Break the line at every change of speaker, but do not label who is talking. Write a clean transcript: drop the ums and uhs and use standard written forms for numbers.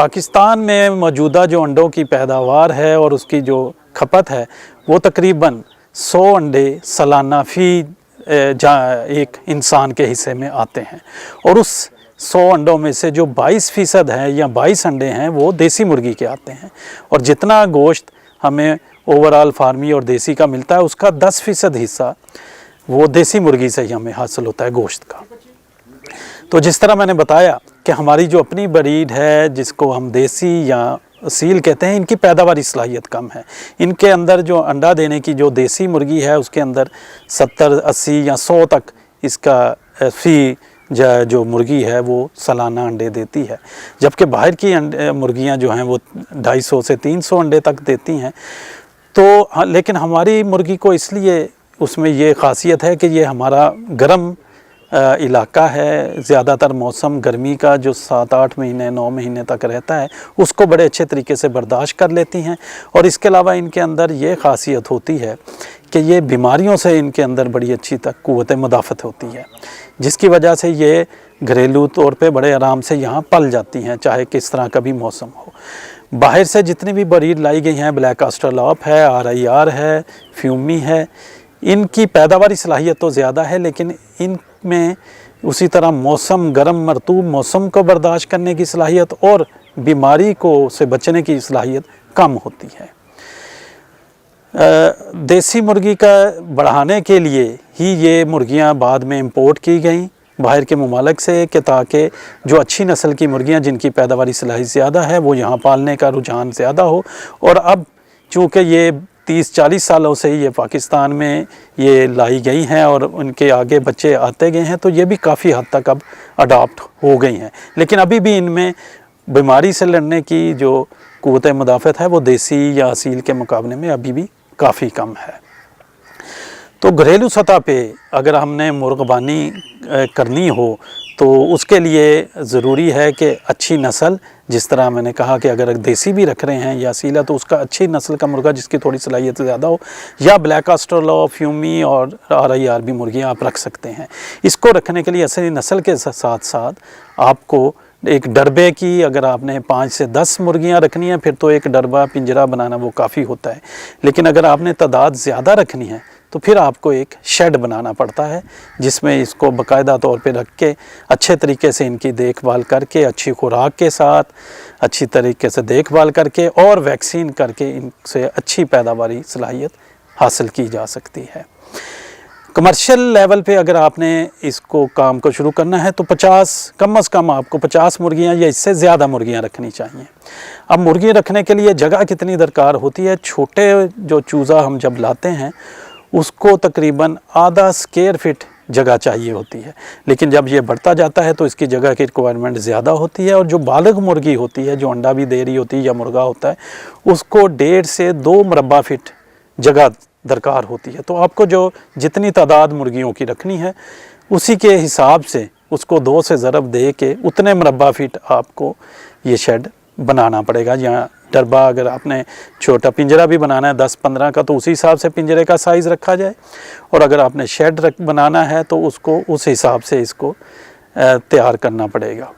पाकिस्तान में मौजूदा जो अंडों की पैदावार है और उसकी जो खपत है वो तकरीबन 100 अंडे सालाना फी एक इंसान के हिस्से में आते हैं और उस 100 अंडों में से जो 22% है या 22 अंडे हैं वो देसी मुर्गी के आते हैं और जितना गोश्त हमें ओवरऑल फार्मी और देसी का मिलता है उसका 10% हिस्सा वो देसी मुर्गी से ही हमें हासिल होता है गोश्त का। तो जिस तरह मैंने बताया कि हमारी जो अपनी ब्रीड है जिसको हम देसी या असील कहते हैं, इनकी पैदावारी सलाहियत कम है। इनके अंदर जो अंडा देने की जो देसी मुर्गी है उसके अंदर 70, 80 या 100 तक इसका फी जो मुर्गी है वो सालाना अंडे देती है, जबकि बाहर की मुर्गियां जो हैं वो 250 से 300 अंडे तक देती हैं। तो लेकिन हमारी मुर्गी को इसलिए उसमें ये ख़ासियत है कि ये हमारा गर्म इलाका है, ज़्यादातर मौसम गर्मी का जो 7-8 महीने 9 महीने तक रहता है उसको बड़े अच्छे तरीके से बर्दाश्त कर लेती हैं। और इसके अलावा इनके अंदर ये ख़ासियत होती है कि ये बीमारियों से इनके अंदर बड़ी अच्छी तक क़ुव्वत मुदाफ़त होती है, जिसकी वजह से ये घरेलू तौर पे बड़े आराम से यहाँ पल जाती हैं, चाहे किस तरह का भी मौसम हो। बाहर से जितनी भी ब्रीड लाई गई हैं, ब्लैक ऑस्ट्रेलॉप है, RIR है, फ्यूमी है, इनकी पैदावारी सलाहियत तो ज़्यादा है लेकिन इनमें उसी तरह मौसम गर्म मरतूब मौसम को बर्दाश्त करने की सलाहियत और बीमारी को से बचने की सलाहियत कम होती है। देसी मुर्गी का बढ़ाने के लिए ही ये मुर्गियां बाद में इंपोर्ट की गई बाहर के ममालिक से कि ताकि जो अच्छी नस्ल की मुर्गियां जिनकी पैदावारी सलाहियत ज़्यादा है वो यहाँ पालने का रुझान ज़्यादा हो। और अब चूँकि ये 30-40 सालों से ये पाकिस्तान में ये लाई गई हैं और उनके आगे बच्चे आते गए हैं, तो ये भी काफ़ी हद तक अब अडॉप्ट हो गई हैं। लेकिन अभी भी इनमें बीमारी से लड़ने की जो क़ुव्वत मुदाफ़त है वो देसी या असील के मुकाबले में अभी भी काफ़ी कम है। तो घरेलू सतह पे अगर हमने मुर्गबानी करनी हो तो उसके लिए ज़रूरी है कि अच्छी नस्ल, जिस तरह मैंने कहा कि अगर देसी भी रख रहे हैं या असीला तो उसका अच्छी नस्ल का मुर्गा जिसकी थोड़ी सलाहियत ज़्यादा हो, या ब्लैक ऑस्ट्रेलॉप, फ्यूमी और RIR भी मुर्गियाँ आप रख सकते हैं। इसको रखने के लिए असली नस्ल के साथ साथ आपको एक डरबे की, अगर आपने 5 से 10 मुर्गियाँ रखनी हैं फिर तो एक डरबा पिंजरा बनाना वो काफ़ी होता है। लेकिन अगर आपने तादाद ज़्यादा रखनी है तो फिर आपको एक शेड बनाना पड़ता है जिसमें इसको बाकायदा तौर पे रख के अच्छे तरीके से इनकी देखभाल करके, अच्छी खुराक के साथ अच्छी तरीके से देखभाल करके और वैक्सीन करके इनसे अच्छी पैदावारी सलाहियत हासिल की जा सकती है। कमर्शियल लेवल पे अगर आपने इसको काम को शुरू करना है तो 50 कम अज़ कम आपको 50 मुर्गियाँ या इससे ज़्यादा मुर्गियाँ रखनी चाहिए। अब मुर्गी रखने के लिए जगह कितनी दरकार होती है? छोटे जो चूज़ा हम जब लाते हैं उसको तकरीबन आधा स्क्वायर फीट जगह चाहिए होती है, लेकिन जब ये बढ़ता जाता है तो इसकी जगह की रिक्वायरमेंट ज़्यादा होती है। और जो बालिग मुर्गी होती है जो अंडा भी दे रही होती है या मुर्गा होता है उसको 1.5 से 2 मुरब्बा फीट जगह दरकार होती है। तो आपको जो जितनी तादाद मुर्गियों की रखनी है उसी के हिसाब से उसको 2 से ज़रब दे के उतने मुरब्बा फीट आपको ये शेड बनाना पड़ेगा। या डरबा अगर आपने छोटा पिंजरा भी बनाना है 10-15 का तो उसी हिसाब से पिंजरे का साइज़ रखा जाए, और अगर आपने शेड बनाना है तो उसको उस हिसाब से इसको तैयार करना पड़ेगा।